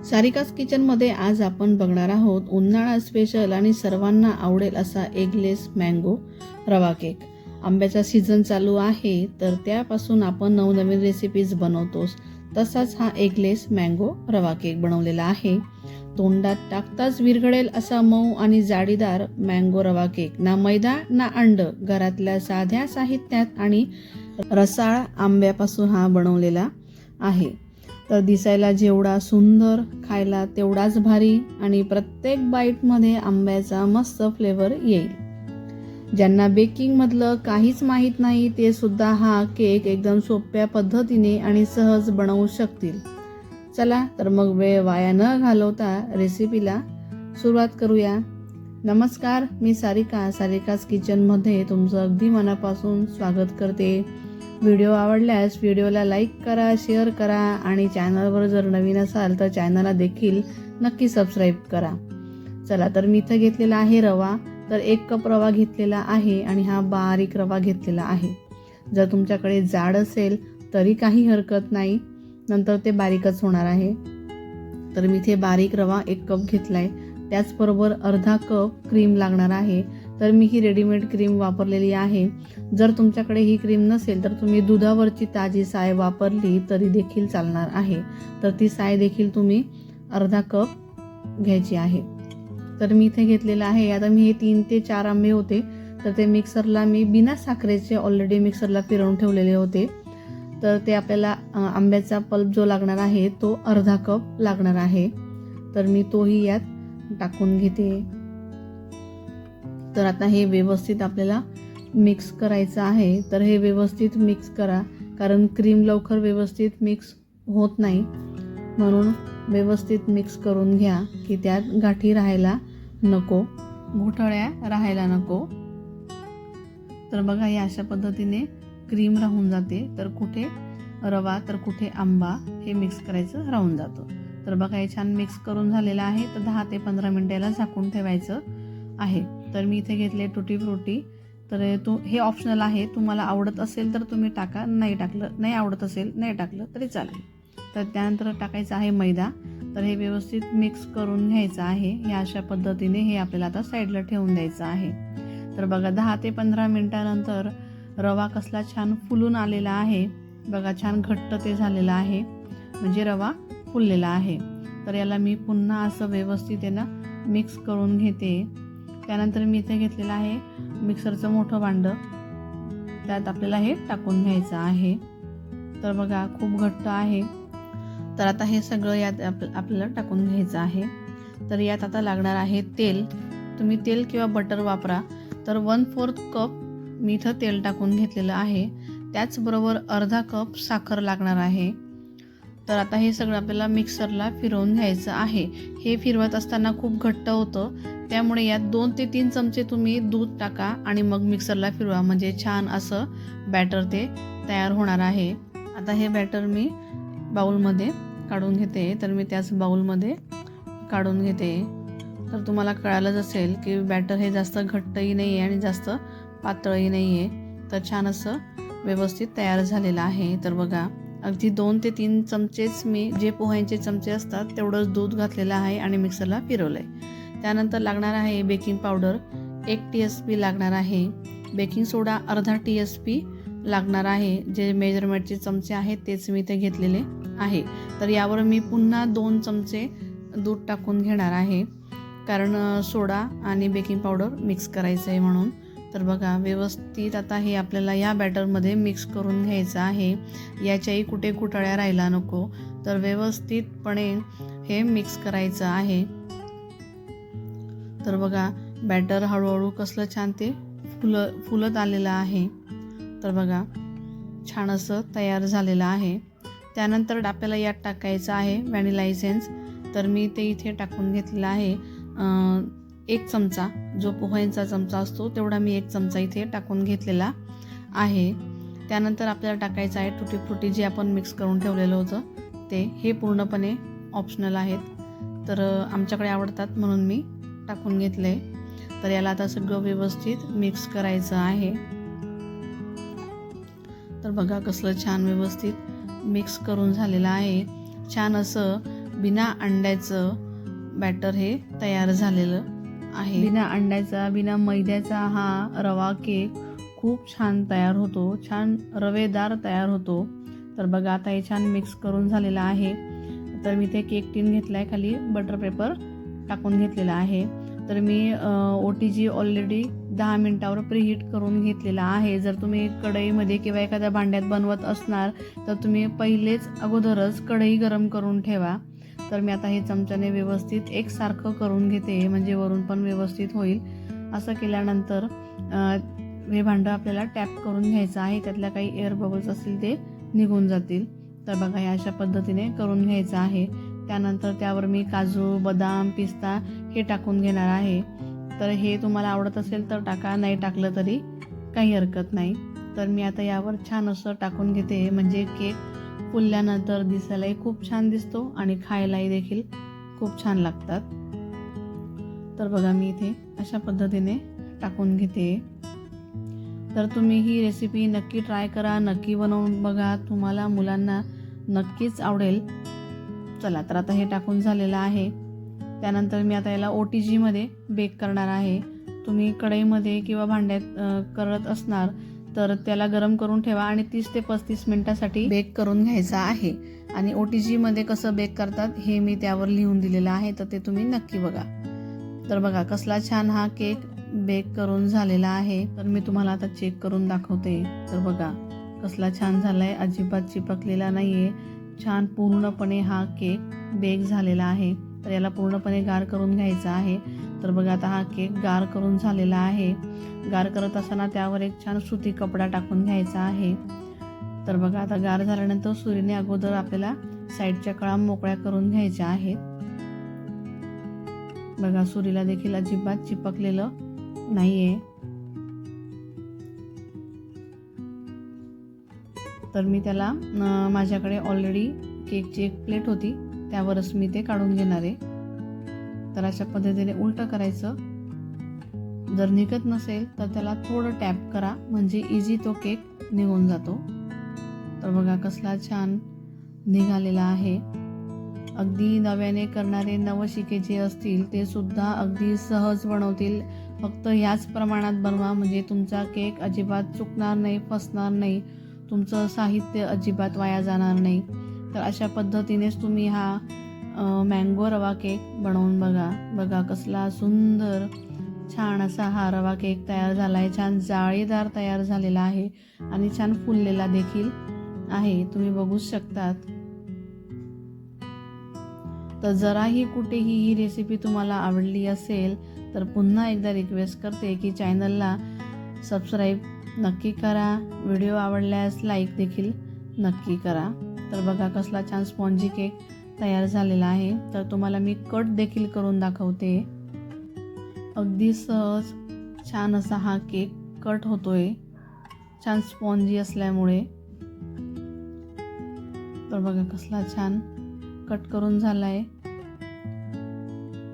सारिकास किचनमध्ये आज आपण बघणार आहोत उन्हाळा स्पेशल आणि सर्वांना आवडेल असा एगलेस मँगो रवा केक। आंब्याचा सीझन चालू आहे तर त्यापासून आपण नवनवीन रेसिपीज बनवतोस, तसाच हा एगलेस मँगो रवा केक बनवलेला आहे। तोंडात टाकताच विरघळेल असा मऊ आणि जाडीदार मँगो रवा केक, ना मैदा ना अंड, घरातल्या साध्या साहित्यात आणि रसाळ आंब्यापासून हा बनवलेला आहे। तर दिसायला जेवढा सुंदर, खायला तेवढाच भारी आणि प्रत्येक बाईटमध्ये आंब्याचा मस्त फ्लेवर येईल। ज्यांना बेकिंगमधलं काहीच माहीत नाही ते सुद्धा हा केक एकदम सोप्या पद्धतीने आणि सहज बनवू शकतील। चला तर मग वेळ वाया न घालवता रेसिपीला सुरुवात करूया। नमस्कार, मी सारिकास किचनमध्ये तुमचं अगदी मनापासून स्वागत करते। व्हिडिओ आवडल्यास व्हिडिओला लाईक करा, शेअर करा आणि चॅनलवर जर नवीन असाल तर चॅनलला देखील नक्की सबस्क्राईब करा। चला तर मी इथं घेतलेला आहे रवा, तर 1 कप रवा घेतलेला आहे आणि हा बारीक रवा घेतलेला आहे। जर तुमच्याकडे जाड असेल तरी काही हरकत नाही, नंतर ते बारीकच होणार आहे। तर मी इथे बारीक रवा 1 कप घेतलाय, त्याचबरोबर अर्धा कप क्रीम लागणार आहे। तर मी ही रेडीमेड क्रीम वापरलेली आहे। जर तुमच्याकडे ही क्रीम नसेल तर तुम्ही दुधावरची ताजी साय वापरली तरी देखील चालणार आहे। तर ती साय देखील तुम्ही अर्धा कप घ्यायची आहे। तर मी इथे घेतलेलं आहे। आता मी हे 3 ते 4 आंबे होते, तर ते मिक्सरला मी बिना साखरेचे ऑलरेडी मिक्सरला फिरवून ठेवलेले होते। तर ते आपल्याला आंब्याचा पल्प जो लागणार आहे तो अर्धा कप लागणार आहे। तर मी तोही यात टाकून घेते। तर आता हे व्यवस्थित आपल्याला मिक्स करायचं आहे। तर हे व्यवस्थित मिक्स करा, कारण क्रीम लवकर व्यवस्थित मिक्स होत नाही, म्हणून व्यवस्थित मिक्स करून घ्या की त्यात गाठी राहायला नको, गुठळ्या राहायला नको। तर बघा, या अशा पद्धतीने क्रीम राहून जाते, तर कुठे रवा तर कुठे आंबा हे मिक्स करायचं राहून जातं। तर बघा, हे छान मिक्स करून झालेलं आहे। तर 10 ते 15 मिनिटाला झाकून ठेवायचं आहे। तर मी इथे घेतले टुटी फ्रुटी, तर हे ऑप्शनल आहे, तुम्हाला आवडत असेल तर तुम्ही टाका, नाही आवडत असेल नाही टाकलं तरी चालेल। तर त्यानंतर टाकायचं आहे मैदा। तर हे व्यवस्थित मिक्स करून घ्यायचं आहे। या अशा पद्धतीने हे आपल्याला आता साईडला ठेवून द्यायचं आहे। तर बघा, 10 ते 15 मिनिटानंतर रवा कसला छान फुलून आलेला आहे। बघा, छान घट्ट ते झालेलं आहे, म्हणजे रवा फुललेला आहे। तर याला मी पुन्हा असं व्यवस्थित मिक्स करून घेते। त्यानंतर मी इथे घेतलेलं आहे मिक्सरचं मोठं भांडं, त्यात आपल्याला हे टाकून घ्यायचं आहे। तर बघा, खूप घट्ट आहे। तर आता हे सगळं यात आपल्याला टाकून घ्यायचं आहे। तर यात आता लागणार आहे तेल, तुम्ही तेल किंवा बटर वापरा। तर 1/4 कप मी इथं तेल टाकून घेतलेलं आहे, त्याचबरोबर अर्धा कप साखर लागणार आहे। तर आता हे सगळं आपल्याला मिक्सरला फिरवून घ्यायचं आहे। हे फिरवत असताना खूप घट्ट होतं, त्यामुळे यात 2 ते 3 चमचे तुम्ही दूध टाका आणि मग मिक्सरला फिरवा, म्हणजे छान असं बॅटर ते तयार होणार आहे। आता हे बॅटर मी बाउलमध्ये काढून घेते। तर मी त्याच बाउलमध्ये काढून घेते। तर तुम्हाला कळालंच असेल की बॅटर हे जास्त घट्टही नाही आहे आणि जास्त पातळही नाही आहे, तर छान असं व्यवस्थित तयार झालेलं आहे। तर बघा, अगदी 2 ते 3 चमचेच मी, जे पोह्यांचे चमचे असतात तेवढंच दूध घातलेलं आहे आणि मिक्सरला फिरवलं आहे। त्यानंतर लागणार आहे बेकिंग पावडर 1 TSP लागणार आहे, बेकिंग सोडा अर्धा TSP लागणार आहे। जे मेजरमेंटचे चमचे आहेत तेच मी ते घेतलेले आहे। तर यावर मी पुन्हा 2 चमचे दूध टाकून घेणार आहे, कारण सोडा आणि बेकिंग पावडर मिक्स करायचं आहे म्हणून। तर बघा, व्यवस्थित आता हे आपल्याला या बॅटरमध्ये मिक्स करून घ्यायचं आहे। याच्याही कुठे गुठळ्या राहायला नको, तर व्यवस्थितपणे हे मिक्स करायचं आहे। तर बघा, बॅटर हळूहळू कसलं छान ते फुलत आलेलं आहे। तर बघा, छान असं तयार झालेलं आहे। त्यानंतर आपल्याला यात टाकायचं आहे व्हॅनिला इसेन्स। तर मी ते इथे टाकून घेतलेला आहे 1 चमचा, जो पोह्यांचा चमचा असतो तेवढा मी 1 चमचा इथे टाकून घेतलेला आहे। त्यानंतर आपल्याला टाकायचं आहे टुटी फ्रुटी, जे आपण मिक्स करून ठेवलेलं होतं ते। हे पूर्णपणे ऑप्शनल आहेत, तर आमच्याकडे आवडतात म्हणून मी टाकून घेतले। तर याला आता सगळं व्यवस्थित मिक्स करायचं आहे। तर बघा, कसलं छान व्यवस्थित मिक्स करून झालेलं आहे। छान असं बिना अंड्याचं बॅटर हे तयार झालेलं आहे. बिना अंड्याचा, बिना मैद्याचा हा रवा केक खूप छान तयार होतो, छान रवेदार तयार होतो. तर बघा आता हे छान मिक्स करून झालेलं आहे. तर मी ते केक टीन घेतला आहे, खाली बटर पेपर टाकून घेतलेला आहे. तर मी OTG ऑलरेडी 10 मिनिटावर प्रीहीट करून घेतलेला आहे. जर तुम्ही कढईमध्ये किंवा एखाद्या भांड्यात बनवत असणार तर तुम्ही पहिलेच अगोदरच कढई गरम करून ठेवा. तर मी आता हे चमच्याने व्यवस्थित एकसारखं करून घेते, म्हणजे वरून पण व्यवस्थित होईल. असं केल्यानंतर हे भांडं आपल्याला टॅप करून घ्यायचं आहे, त्यातल्या काही एअर बबल्स असतील ते निघून जातील. तर बघा हे अशा पद्धतीने करून घ्यायचं आहे. त्यानंतर त्यावर मी काजू, बदाम, पिस्ता हे टाकून घेणार आहे. तर हे तुम्हाला आवडत असेल तर टाका, नाही टाकलं तरी काही हरकत नाही. तर मी आता यावर छान असं टाकून घेते, म्हणजे केक फुलल्यानंतर दिसायलाही खूप छान दिसतो आणि खायलाही देखील खूप छान लागतात. तर बघा मी इथे अशा पद्धतीने टाकून घेते. तर तुम्ही ही रेसिपी नक्की ट्राय करा, नक्की बनवून बघा, तुम्हाला मुलांना नक्कीच आवडेल. चला तर आता हे टाकून झालेलं आहे. त्यानंतर मी आता याला OTGमध्ये बेक करणार आहे. तुम्ही कढईमध्ये किंवा भांड्यात करत असणार तर त्याला गरम करून ठेवा आणि 30 ते 35 मिनिटासाठी बेक करून घ्यायचा आहे. आणि OTGमध्ये कसं बेक करतात हे मी त्यावर लिहून दिलेलं आहे, तर ते तुम्ही नक्की बघा. तर बघा कसला छान हा केक बेक करून झालेला आहे. तर मी तुम्हाला आता चेक करून दाखवते. तर बघा कसला छान झाला आहे, अजिबात चिपकलेला नाही आहे. छान पूर्णपणे हा केक बेक झालेला आहे. तर याला पूर्णपणे गार करून घ्यायचा आहे. तर बघा आता हा केक गार करून झालेला आहे. गार करत असताना त्यावर एक छान सुती कपडा टाकून घ्यायचा आहे. तर बघा आता गार झाल्यानंतर सुरीने अगोदर आपल्याला साईडच्या कळा मोकळ्या करून घ्यायच्या आहेत. बघा सुरीला देखील अजिबात चिपकलेलं नाहीये. तर मी त्याला माझ्याकडे ऑलरेडी केकची एक प्लेट होती त्यावरच मी ते काढून घेणार आहे. तर अशा पद्धतीने उलटं करायचं. जर निघत नसेल तर त्याला थोडं टॅप करा, म्हणजे इझी तो केक निघून जातो. तर बघा कसला छान निघालेला आहे. अगदी नव्याने करणारे नवशिके जे असतील ते सुद्धा अगदी सहज बनवतील. फक्त ह्याच प्रमाणात बनवा, म्हणजे तुमचा केक अजिबात चुकणार नाही, फसणार नाही, तुमचं साहित्य अजिबात वाया जाणार नाही. तर अशा पद्धतीनेच तुम्ही हा मँगो रवा केक बनवून बघा. बघा कसला सुंदर छान असा हा रवा केक तयार झाला आहे. छान जाळीदार तयार झालेला आहे आणि छान फुललेला देखील आहे, तुम्ही बघूच शकतात. तर जराही कुठेही ही रेसिपी तुम्हाला आवडली असेल तर पुन्हा एकदा रिक्वेस्ट करते की चॅनलला सबस्क्राईब नक्की करा. व्हिडिओ आवडल्यास लाईक देखील नक्की करा. तर बघा कसला छान स्पॉन्जी केक तयार झालेला आहे. तर तुम्हाला मी कट देखील करून दाखवते. अगदी सहज छान असा हा केक कट होतोय, छान स्पॉन्जी असल्यामुळे. तर बघा कसला छान कट करून झाला आहे.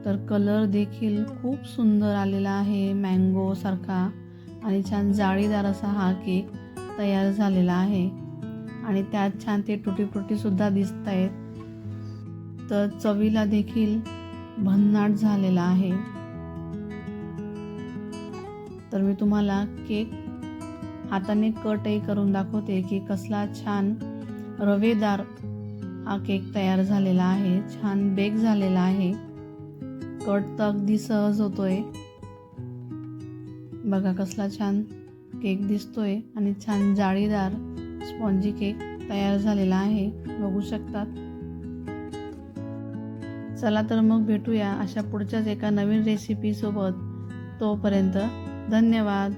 तर कलर देखील खूप सुंदर आलेला आहे मँगो सारखा, आणि छान जाळीदार असा हा केक तयार झालेला आहे. आणि त्यात छान ते टुटी फ्रुटी सुद्धा दिसत आहेत. तर चवीला देखील भन्नाट झालेला आहे. तर मी तुम्हाला केक हाताने कटही करून दाखवते की कसला छान रवेदार हा केक तयार झालेला आहे. छान बेक झालेला आहे. कट तर अगदी सहज होतोय. बघा कसला छान केक दिसतोय आणि छान जाळीदार स्पॉन्जी केक तयार झालेला आहे, बघू शकतात. चला तर मग भेटूया अशा पुढच्याच एका नवीन रेसिपी सोबत. तोपर्यंत धन्यवाद.